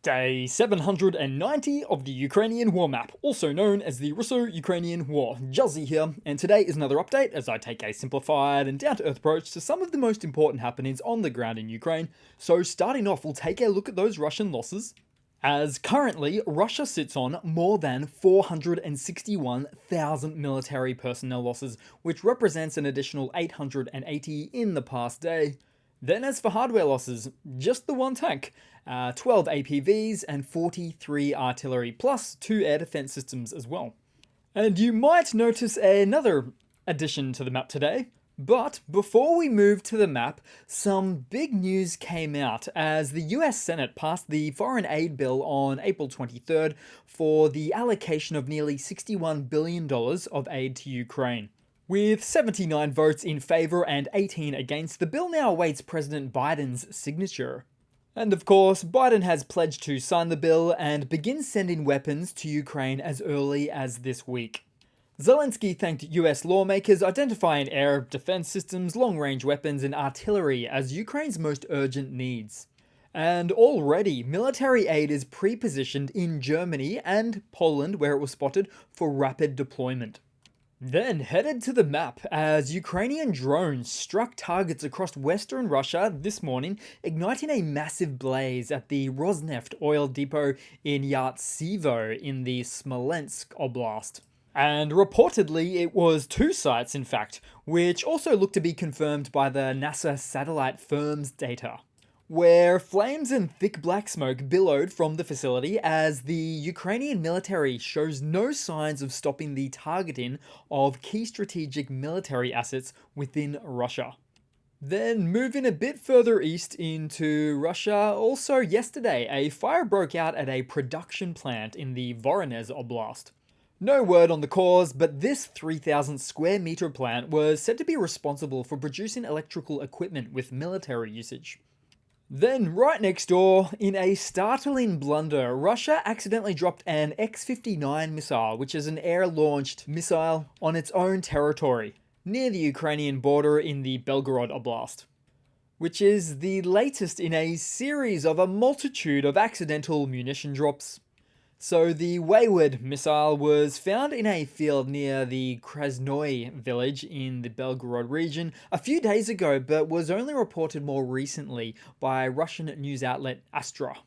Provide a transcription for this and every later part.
Day 790 of the Ukrainian War Map, also known as the Russo-Ukrainian War. Juzzie here, and today is another update as I take a simplified and down-to-earth approach to some of the most important happenings on the ground in Ukraine. So starting off, we'll take a look at those Russian losses. As currently, Russia sits on more than 461,000 military personnel losses, which represents an additional 880 in the past day. Then as for hardware losses, just the one tank, 12 APVs and 43 artillery, plus 2 air defense systems as well. And you might notice another addition to the map today. But before we move to the map, some big news came out as the US Senate passed the Foreign Aid Bill on April 23rd for the allocation of nearly $61 billion of aid to Ukraine. With 79 votes in favour and 18 against, the bill now awaits President Biden's signature. And of course, Biden has pledged to sign the bill and begin sending weapons to Ukraine as early as this week. Zelensky thanked US lawmakers identifying air defense systems, long-range weapons and artillery as Ukraine's most urgent needs. And already, military aid is pre-positioned in Germany and Poland, where it was spotted, for rapid deployment. Then headed to the map as Ukrainian drones struck targets across western Russia this morning, igniting a massive blaze at the Rosneft oil depot in Yartsevo in the Smolensk Oblast. And reportedly it was 2 sites in fact, which also looked to be confirmed by the NASA satellite firm's data, where flames and thick black smoke billowed from the facility as the Ukrainian military shows no signs of stopping the targeting of key strategic military assets within Russia. Then moving a bit further east into Russia, also yesterday a fire broke out at a production plant in the Voronezh Oblast. No word on the cause, but this 3,000 square meter plant was said to be responsible for producing electrical equipment with military usage. Then, right next door, in a startling blunder, Russia accidentally dropped an X-59 missile, which is an air-launched missile, on its own territory, near the Ukrainian border in the Belgorod Oblast, which is the latest in a series of a multitude of accidental munition drops. So the wayward missile was found in a field near the Krasnoye village in the Belgorod region a few days ago, but was only reported more recently by Russian news outlet Astra.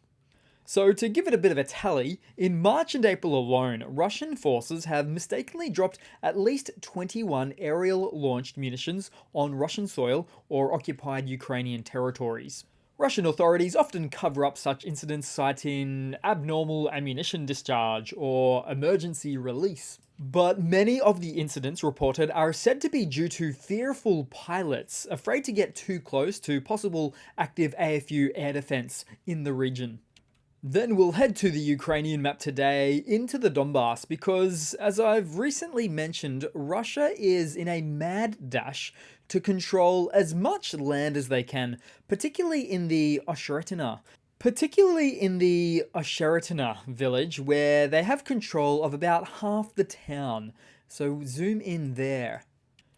So to give it a bit of a tally, in March and April alone, Russian forces have mistakenly dropped at least 21 aerial-launched munitions on Russian soil or occupied Ukrainian territories. Russian authorities often cover up such incidents, citing abnormal ammunition discharge or emergency release. But many of the incidents reported are said to be due to fearful pilots afraid to get too close to possible active AFU air defense in the region. Then we'll head to the Ukrainian map today into the Donbas because, as I've recently mentioned, Russia is in a mad dash to control as much land as they can, particularly in the Osheretina village, where they have control of about half the town. So zoom in there.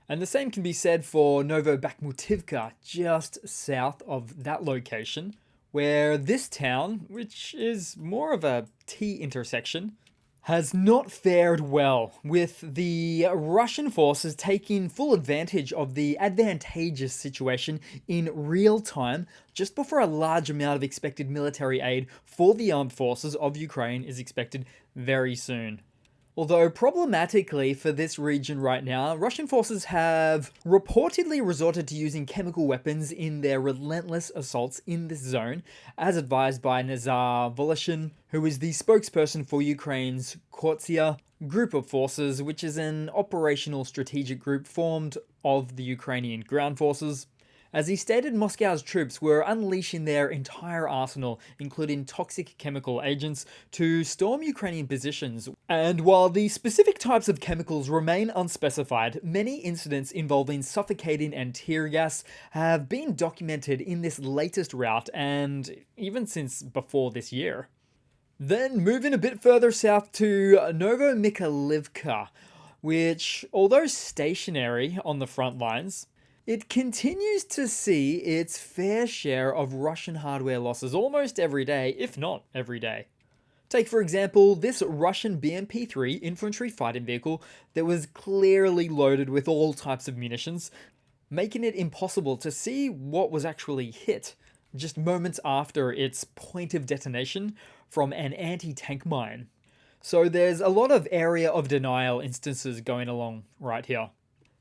And the same can be said for Novobakhmutivka, just south of that location, where this town, which is more of a T intersection, has not fared well, with the Russian forces taking full advantage of the advantageous situation in real time just before a large amount of expected military aid for the armed forces of Ukraine is expected very soon. Although problematically for this region right now, Russian forces have reportedly resorted to using chemical weapons in their relentless assaults in this zone, as advised by Nazar Voloshin, who is the spokesperson for Ukraine's Kortsia group of forces, which is an operational strategic group formed of the Ukrainian ground forces. As he stated, Moscow's troops were unleashing their entire arsenal, including toxic chemical agents, to storm Ukrainian positions. And while the specific types of chemicals remain unspecified, many incidents involving suffocating and tear gas have been documented in this latest rout, and even since before this year. Then moving a bit further south to Novomykhailivka, which, although stationary on the front lines, It continues to see its fair share of Russian hardware losses almost every day, if not every day. Take, for example, this Russian BMP-3 infantry fighting vehicle that was clearly loaded with all types of munitions, making it impossible to see what was actually hit just moments after its point of detonation from an anti-tank mine. So there's a lot of area of denial instances going along right here.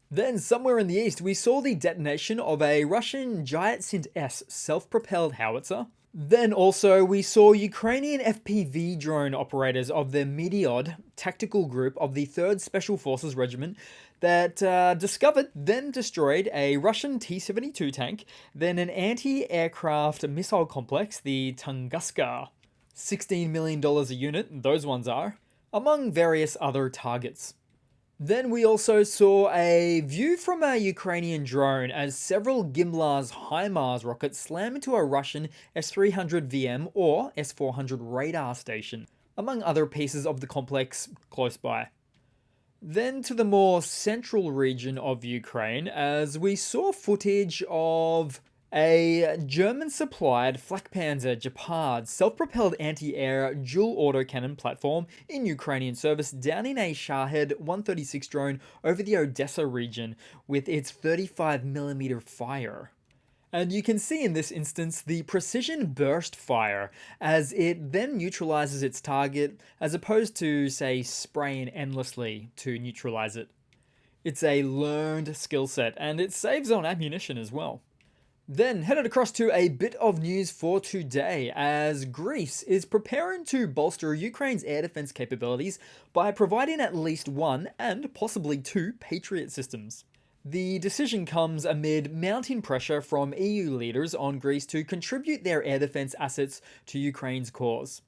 Then, somewhere in the east, we saw the detonation of a Russian Jayat-S self-propelled howitzer. Then also, we saw Ukrainian FPV drone operators of the Meteod tactical group of the 3rd Special Forces Regiment that discovered, then destroyed a Russian T-72 tank, then an anti-aircraft missile complex, the Tunguska. $16 million a unit, those ones are, among various other targets. Then we also saw a view from a Ukrainian drone as several Gimlar's HIMARS rockets slam into a Russian S-300 VM or S-400 radar station, among other pieces of the complex close by. Then to the more central region of Ukraine, as we saw footage of a German-supplied Flakpanzer Gepard self-propelled anti-air dual autocannon platform in Ukrainian service down in a Shahed 136 drone over the Odessa region with its 35mm fire. And you can see in this instance the precision burst fire as it then neutralizes its target as opposed to, say, spraying endlessly to neutralize it. It's a learned skill set and it saves on ammunition as well. Then headed across to a bit of news for today as Greece is preparing to bolster Ukraine's air defense capabilities by providing at least one and possibly two Patriot systems. The decision comes amid mounting pressure from EU leaders on Greece to contribute their air defense assets to Ukraine's cause.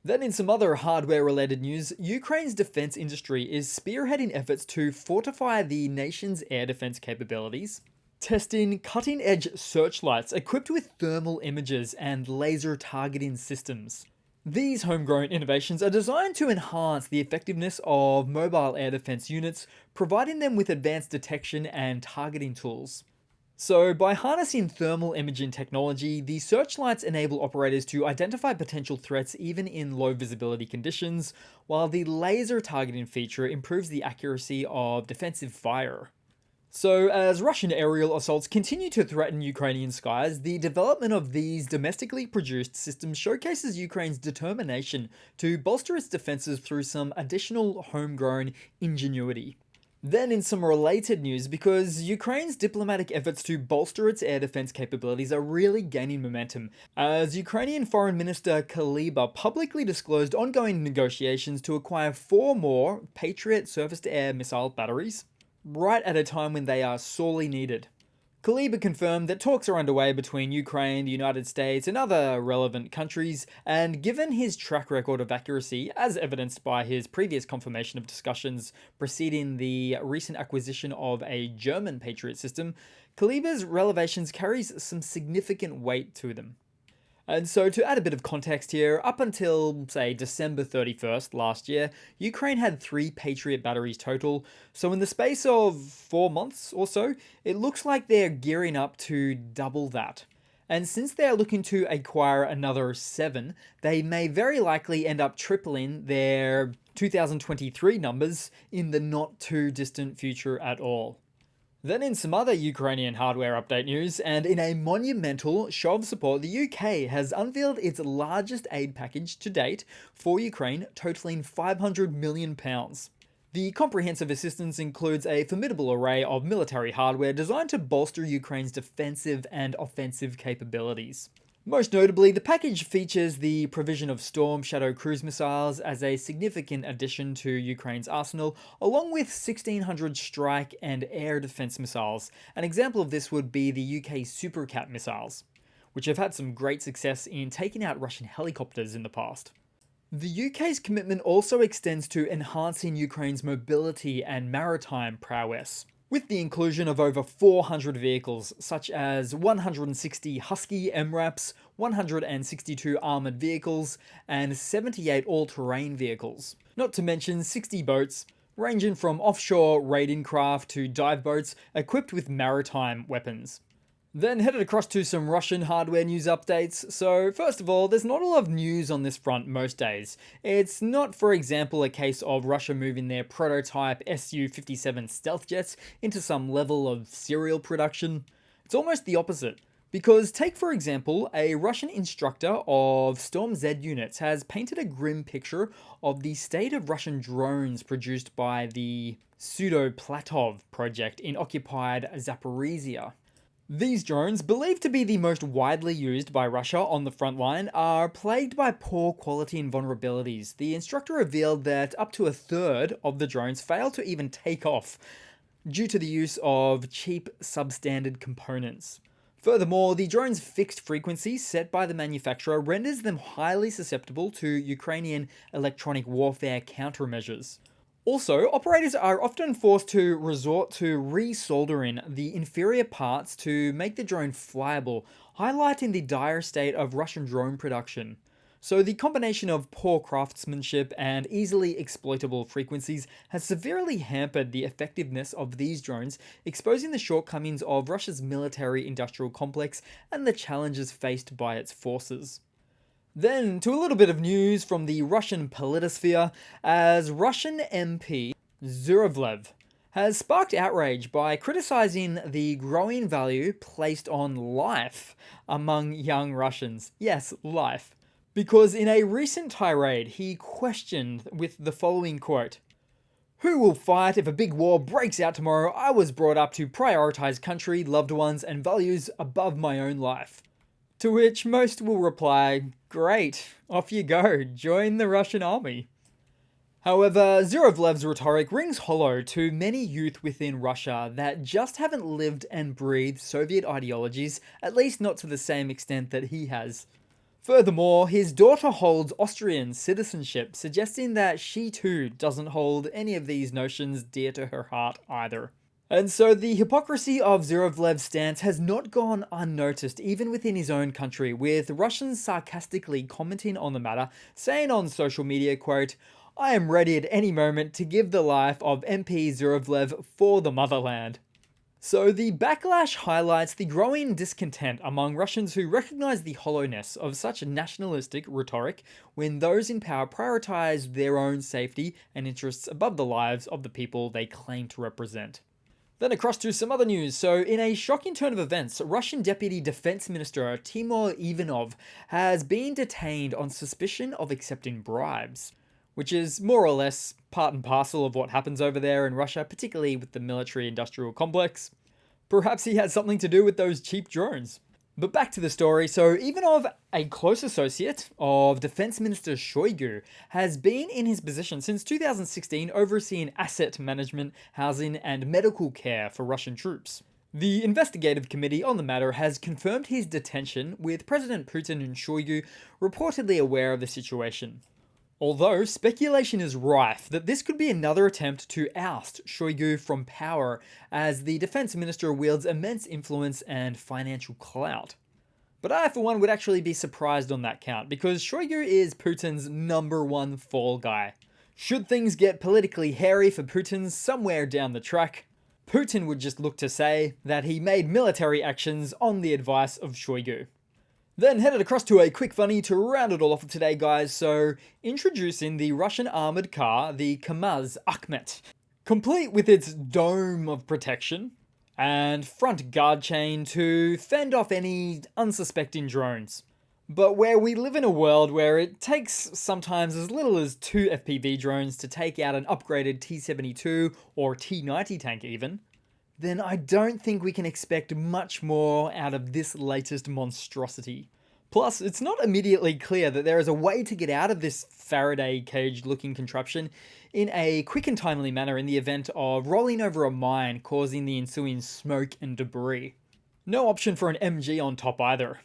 Then in some other hardware-related news, Ukraine's defense industry is spearheading efforts to fortify the nation's air defense capabilities, testing cutting-edge searchlights equipped with thermal imagers and laser targeting systems. These homegrown innovations are designed to enhance the effectiveness of mobile air defense units, providing them with advanced detection and targeting tools. So, by harnessing thermal imaging technology, the searchlights enable operators to identify potential threats even in low visibility conditions, while the laser targeting feature improves the accuracy of defensive fire. So, as Russian aerial assaults continue to threaten Ukrainian skies, the development of these domestically produced systems showcases Ukraine's determination to bolster its defenses through some additional homegrown ingenuity. Then in some related news, because Ukraine's diplomatic efforts to bolster its air defense capabilities are really gaining momentum, as Ukrainian Foreign Minister Kuleba publicly disclosed ongoing negotiations to acquire 4 more Patriot surface-to-air missile batteries, right at a time when they are sorely needed. Kuleba confirmed that talks are underway between Ukraine, the United States, and other relevant countries, and given his track record of accuracy, as evidenced by his previous confirmation of discussions preceding the recent acquisition of a German Patriot system, Kuleba's revelations carries some significant weight to them. And so to add a bit of context here, up until, say, December 31st last year, Ukraine had 3 Patriot batteries total, so in the space of 4 months or so, it looks like they're gearing up to double that. And since they're looking to acquire another 7, they may very likely end up tripling their 2023 numbers in the not too distant future at all. Then in some other Ukrainian hardware update news, and in a monumental show of support, the UK has unveiled its largest aid package to date for Ukraine, totaling £500 million. The comprehensive assistance includes a formidable array of military hardware designed to bolster Ukraine's defensive and offensive capabilities. Most notably, the package features the provision of Storm Shadow cruise missiles as a significant addition to Ukraine's arsenal, along with 1600 strike and air defense missiles. An example of this would be the UK's Super Cat missiles, which have had some great success in taking out Russian helicopters in the past. The UK's commitment also extends to enhancing Ukraine's mobility and maritime prowess, with the inclusion of over 400 vehicles, such as 160 Husky MRAPs, 162 armoured vehicles, and 78 all-terrain vehicles. Not to mention 60 boats, ranging from offshore raiding craft to dive boats equipped with maritime weapons. Then headed across to some Russian hardware news updates. So first of all, there's not a lot of news on this front most days. It's not, for example, a case of Russia moving their prototype Su-57 stealth jets into some level of serial production. It's almost the opposite. Because take, for example, a Russian instructor of Storm Z units has painted a grim picture of the state of Russian drones produced by the pseudo-Platov project in occupied Zaporizhia. These drones, believed to be the most widely used by Russia on the front line, are plagued by poor quality and vulnerabilities. The instructor revealed that up to a third of the drones fail to even take off due to the use of cheap substandard components. Furthermore, the drone's fixed frequency set by the manufacturer renders them highly susceptible to Ukrainian electronic warfare countermeasures. Also, operators are often forced to resort to resoldering the inferior parts to make the drone flyable, highlighting the dire state of Russian drone production. So the combination of poor craftsmanship and easily exploitable frequencies has severely hampered the effectiveness of these drones, exposing the shortcomings of Russia's military-industrial complex and the challenges faced by its forces. Then, to a little bit of news from the Russian politosphere, as Russian MP Zurevlev has sparked outrage by criticizing the growing value placed on life among young Russians. Yes, life. Because in a recent tirade, he questioned with the following quote, "Who will fight if a big war breaks out tomorrow? I was brought up to prioritize country, loved ones, and values above my own life." To which most will reply, "Great, off you go, join the Russian army." However, Zurevlev's rhetoric rings hollow to many youth within Russia that just haven't lived and breathed Soviet ideologies, at least not to the same extent that he has. Furthermore, his daughter holds Austrian citizenship, suggesting that she too doesn't hold any of these notions dear to her heart either. And so the hypocrisy of Zurevlev's stance has not gone unnoticed even within his own country, with Russians sarcastically commenting on the matter, saying on social media, quote, "I am ready at any moment to give the life of MP Zurevlev for the motherland." So the backlash highlights the growing discontent among Russians who recognize the hollowness of such nationalistic rhetoric when those in power prioritize their own safety and interests above the lives of the people they claim to represent. Then across to some other news. So in a shocking turn of events, Russian Deputy Defense Minister Timur Ivanov has been detained on suspicion of accepting bribes, which is more or less part and parcel of what happens over there in Russia, particularly with the military-industrial complex. Perhaps he had something to do with those cheap drones. But back to the story. So Ivanov, a close associate of Defense Minister Shoigu, has been in his position since 2016, overseeing asset management, housing, and medical care for Russian troops. The investigative committee on the matter has confirmed his detention, with President Putin and Shoigu reportedly aware of the situation. Although speculation is rife that this could be another attempt to oust Shoigu from power, as the defense minister wields immense influence and financial clout. But I, for one, would actually be surprised on that count, because Shoigu is Putin's #1 fall guy. Should things get politically hairy for Putin somewhere down the track, Putin would just look to say that he made military actions on the advice of Shoigu. Then headed across to a quick funny to round it all off for today, guys. So, introducing the Russian armoured car, the KAMAZ Akhmet, complete with its dome of protection and front guard chain to fend off any unsuspecting drones. But where we live in a world where it takes sometimes as little as 2 FPV drones to take out an upgraded T-72 or T-90 tank even, then I don't think we can expect much more out of this latest monstrosity. Plus, it's not immediately clear that there is a way to get out of this Faraday cage-looking contraption in a quick and timely manner in the event of rolling over a mine, causing the ensuing smoke and debris. No option for an MG on top either.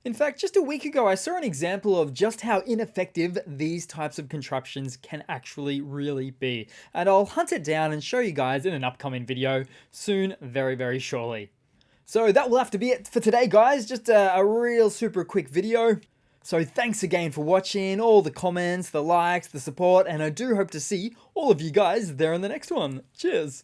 In fact, just a week ago I saw an example of just how ineffective these types of contraptions can actually really be, and I'll hunt it down and show you guys in an upcoming video soon, very, very shortly. So that will have to be it for today, guys. Just a real super quick video. So thanks again for watching, all the comments, the likes, the support, and I do hope to see all of you guys there in the next one. Cheers!